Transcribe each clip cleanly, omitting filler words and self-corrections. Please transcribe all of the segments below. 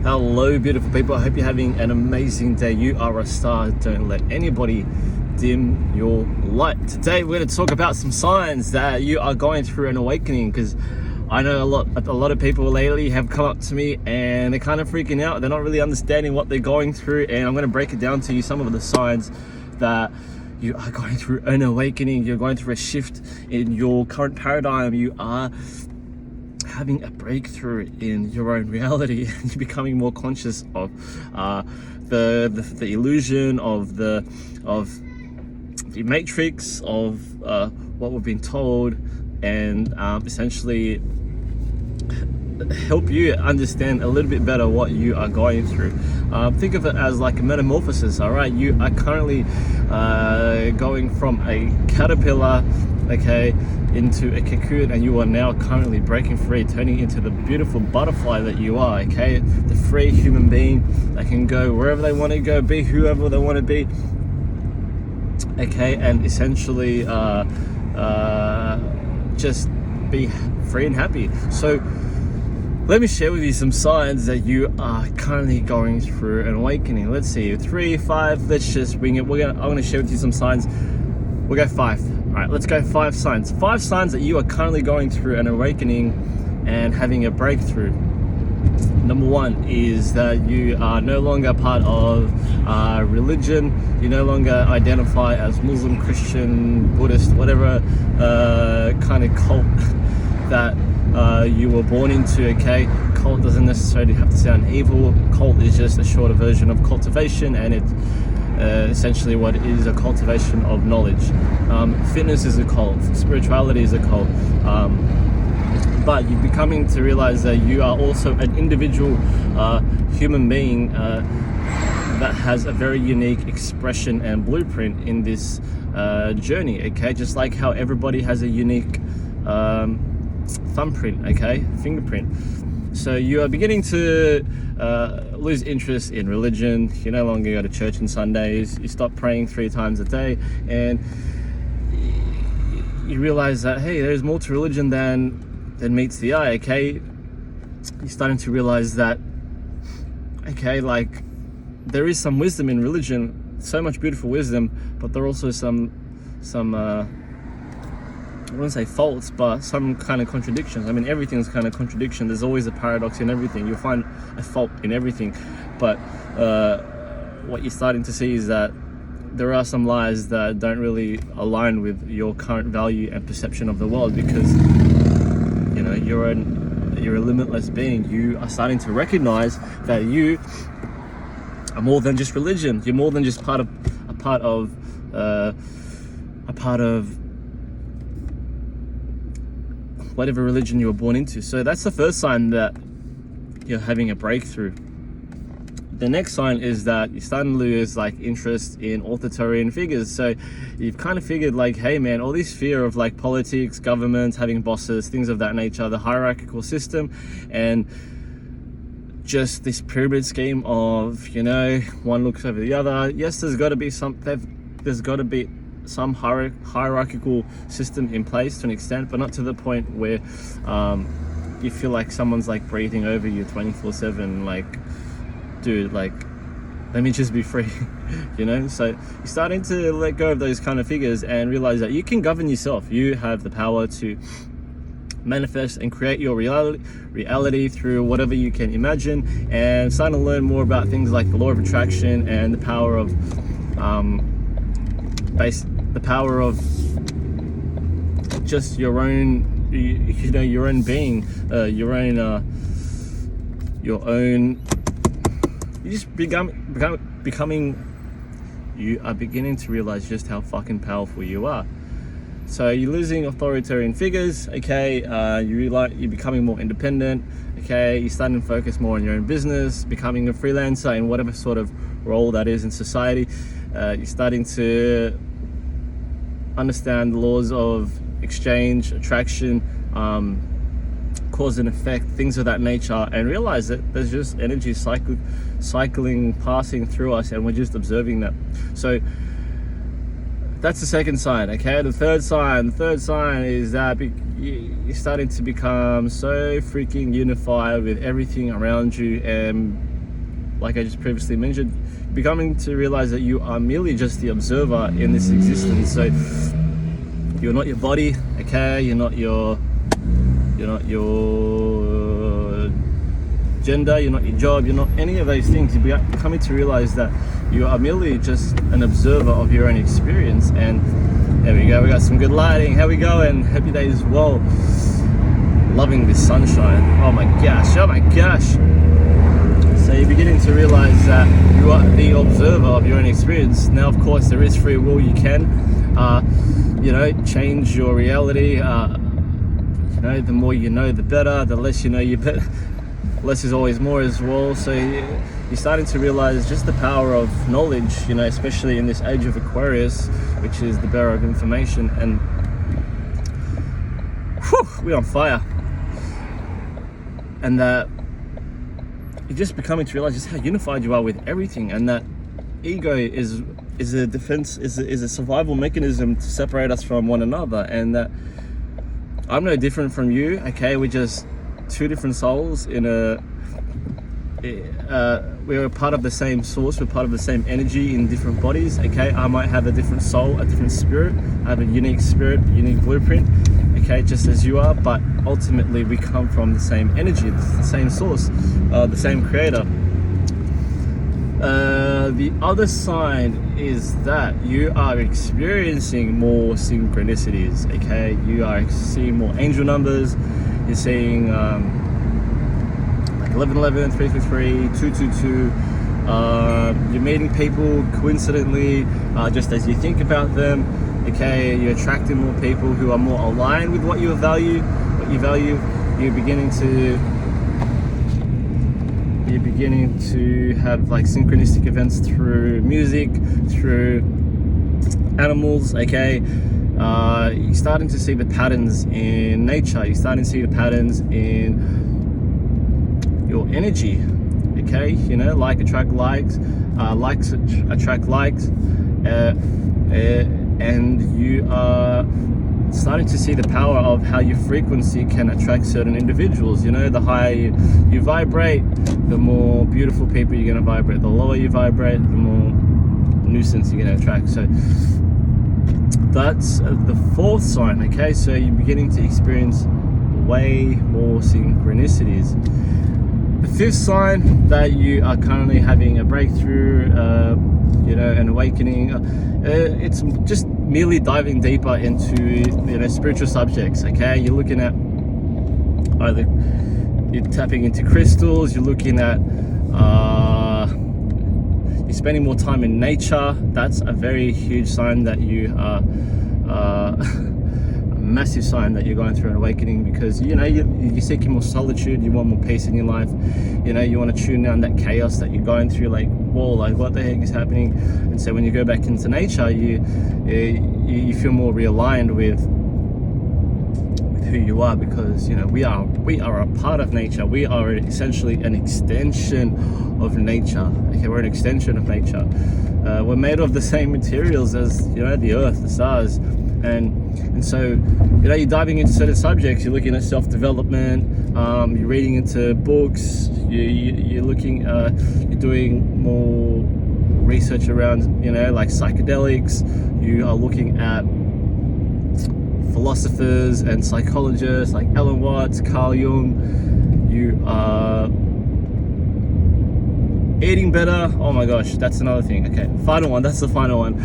Hello, beautiful people. I hope you're having an amazing day. You are a star. Don't let anybody dim your light. Today, we're going to talk about some signs that you are going through an awakening, because I know a lot of people lately have come up to me and they're kind of freaking out. They're not really understanding what they're going through, and I'm going to break it down to you, some of the signs that you are going through an awakening. You're going through a shift in your current paradigm. You are having a breakthrough in your own reality, and you're becoming more conscious of the illusion of the matrix of what we've been told, and essentially help you understand a little bit better what you are going through. Think of it as like a metamorphosis. All right, you are currently going from a caterpillar, okay, into a cocoon, and you are now currently breaking free, turning into the beautiful butterfly that you are, okay? The free human being that can go wherever they want to go, be whoever they want to be, okay? And essentially just be free and happy. So let me share with you some signs that you are currently going through an awakening. Let's see, 3, 5, let's just wing it. I'm going to share with you some signs. We'll go 5. All right, let's go 5 signs. 5 signs that you are currently going through an awakening and having a breakthrough. Number 1 is that you are no longer part of religion. You no longer identify as Muslim, Christian, Buddhist, whatever kind of cult that you were born into, okay? Cult doesn't necessarily have to sound evil. Cult is just a shorter version of cultivation, and it's essentially what it is, a cultivation of knowledge. Fitness is a cult, spirituality is a cult, but you're becoming to realize that you are also an individual human being that has a very unique expression and blueprint in this journey, okay? Just like how everybody has a unique thumbprint, okay, fingerprint. So you are beginning to lose interest in religion. You no longer go to church on Sundays. You stop praying 3 times a day, and you realize that, hey, there's more to religion than meets the eye, okay? You're starting to realize that, okay, like, there is some wisdom in religion, so much beautiful wisdom, but there are also some I wouldn't say faults, but some kind of contradictions. I mean, everything's kind of contradiction. There's always a paradox in everything. You'll find a fault in everything. But what you're starting to see is that there are some lies that don't really align with your current value and perception of the world, because, you know, you're a limitless being. You are starting to recognize that you are more than just religion. You're more than just a part of whatever religion you were born into. So that's the first sign that you're having a breakthrough. The next sign is that you're starting to lose like interest in authoritarian figures. So you've kind of figured like, hey man, all this fear of like politics, governments, having bosses, things of that nature, the hierarchical system, and just this pyramid scheme of, you know, one looks over the other. Yes, there's got to be some hierarchical system in place to an extent, but not to the point where you feel like someone's like breathing over you 24/7. Like, dude, like, let me just be free. You know? So you're starting to let go of those kind of figures and realize that you can govern yourself. You have the power to manifest and create your reality through whatever you can imagine, and starting to learn more about things like the law of attraction and the power of just your own, you know, your own being, you just becoming, you are beginning to realize just how fucking powerful you are. So you're losing authoritarian figures, okay? You're becoming more independent, okay? You're starting to focus more on your own business, becoming a freelancer in whatever sort of role that is in society. You're starting to understand the laws of exchange, attraction, cause and effect, things of that nature, and realize that there's just energy cycling, passing through us, and we're just observing that. So that's the second sign, okay? The third sign is that you're starting to become so freaking unified with everything around you, and like I just previously mentioned, becoming to realize that you are merely just the observer in this existence. So you're not your body, okay? You're not your gender, you're not your job, you're not any of those things. You're coming to realize that you are merely just an observer of your own experience. And there we go, we got some good lighting. How we going? Happy days. Whoa, loving this sunshine. Oh my gosh, oh my gosh. So you're beginning to realize that you are the observer of your own experience. Now, of course, there is free will. You can change your reality. The more you know, the better. The less you know, you better. Less is always more as well. So you're starting to realize just the power of knowledge, especially in this age of Aquarius, which is the bearer of information. And we're on fire. And that you're just becoming to realize just how unified you are with everything, and that ego is a defense, is a survival mechanism to separate us from one another. And that I'm no different from you, okay? We're just two different souls we're a part of the same source, we're part of the same energy in different bodies, okay? I might have a different soul, a different spirit, I have a unique spirit, a unique blueprint, okay, just as you are, but ultimately we come from the same energy, the same source, the same creator. The other sign is that you are experiencing more synchronicities, okay? You are seeing more angel numbers. You're seeing like 1111, 333, 222. You're meeting people coincidentally, just as you think about them. Okay, you're attracting more people who are more aligned with what you value. You're beginning to have like synchronistic events through music, through animals. Okay. You're starting to see the patterns in nature. You're starting to see the patterns in your energy. Okay, like attract likes, likes attract likes, and you are starting to see the power of how your frequency can attract certain individuals. The higher you vibrate, the more beautiful people you're going to vibrate. The lower you vibrate, the more nuisance you're going to attract. So that's the fourth sign, okay? So you're beginning to experience way more synchronicities. The fifth sign that you are currently having a breakthrough, an awakening. It's just merely diving deeper into, spiritual subjects, okay? You're looking at you're tapping into crystals, you're looking at, you're spending more time in nature. That's a very huge sign that you are, a massive sign that you're going through an awakening, because you're seeking more solitude, you want more peace in your life, you want to tune down that chaos that you're going through, like, whoa, like what the heck is happening? And so when you go back into nature, you feel more realigned with who you are, because we are a part of nature. We are essentially an extension of nature. Okay, we're an extension of nature. We're made of the same materials as the earth, the stars, and so you're diving into certain subjects. You're looking at self-development. You're reading into books. You're looking. You're doing more research around like psychedelics. You are looking at philosophers and psychologists like Alan Watts, Carl Jung. You are eating better. Oh my gosh, that's another thing. Okay, final one. That's the final one.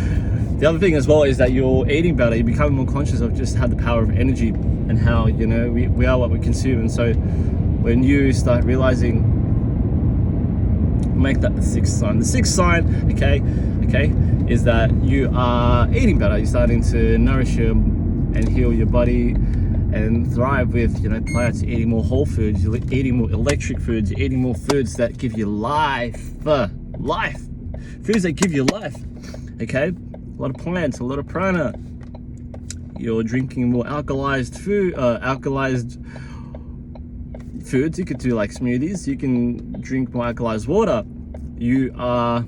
The other thing as well is that you're eating better. You're becoming more conscious of just how the power of energy and how we are what we consume. And so when you start realizing, make that the sixth sign. The sixth sign, okay, is that you are eating better. You're starting to nourish and heal your body and thrive with plants. You're eating more whole foods, you're eating more electric foods, you're eating more foods that give you life, foods that give you life. Okay, a lot of plants, a lot of prana. You're drinking more alkalized foods. You could do like smoothies. You can drink more alkalized water. You are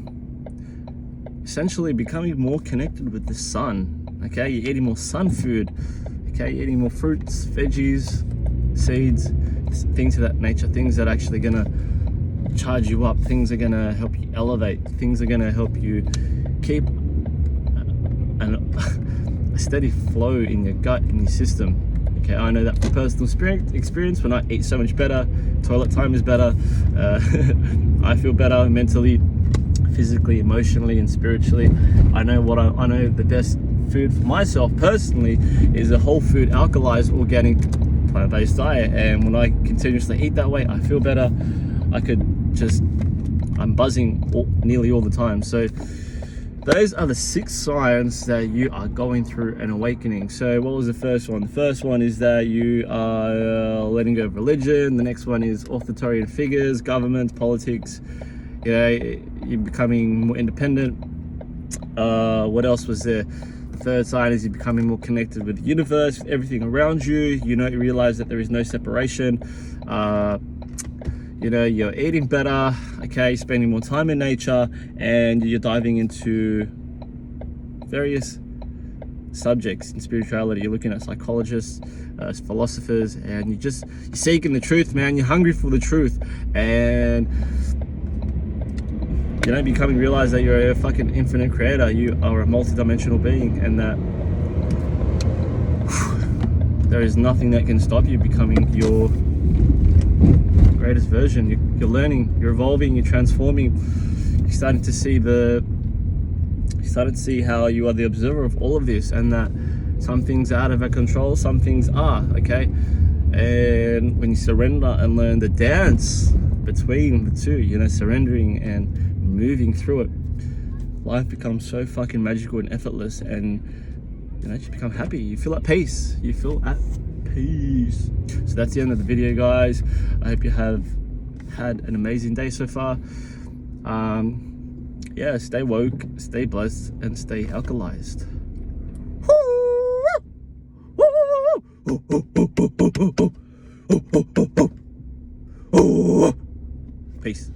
essentially becoming more connected with the sun. Okay, you're eating more sun food. Okay, you're eating more fruits, veggies, seeds, things of that nature, things that are actually gonna charge you up. Things are gonna help you elevate. Things are gonna help you keep a steady flow in your gut, in your system. Okay, I know that from personal experience. When I eat so much better, toilet time is better, I feel better mentally, physically, emotionally, and spiritually. I know the best food for myself personally is a whole food, alkalized, organic, plant-based diet. And when I continuously eat that way, I feel better. I'm buzzing nearly all the time. So those are the 6 signs that you are going through an awakening. So what was the first one? The first one is that you are letting go of religion. The next one is authoritarian figures, government, politics. You know, you're becoming more independent. What else was there? The third sign is you're becoming more connected with the universe, with everything around you. You realize that there is no separation. You're eating better, okay, spending more time in nature, and you're diving into various subjects in spirituality. You're looking at psychologists, philosophers, and you're seeking the truth, man. You're hungry for the truth, and realize that you're a fucking infinite creator. You are a multi-dimensional being, and that there is nothing that can stop you becoming your greatest version. You're learning, you're evolving, you're transforming. You're starting to see how you are the observer of all of this, and that some things are out of our control, some things are, okay? And when you surrender and learn the dance between the two, surrendering and moving through it, life becomes so fucking magical and effortless, and you become happy. You feel at peace. So that's the end of the video, guys. I hope you have had an amazing day so far. Stay woke, stay blessed, and stay alkalized. Peace.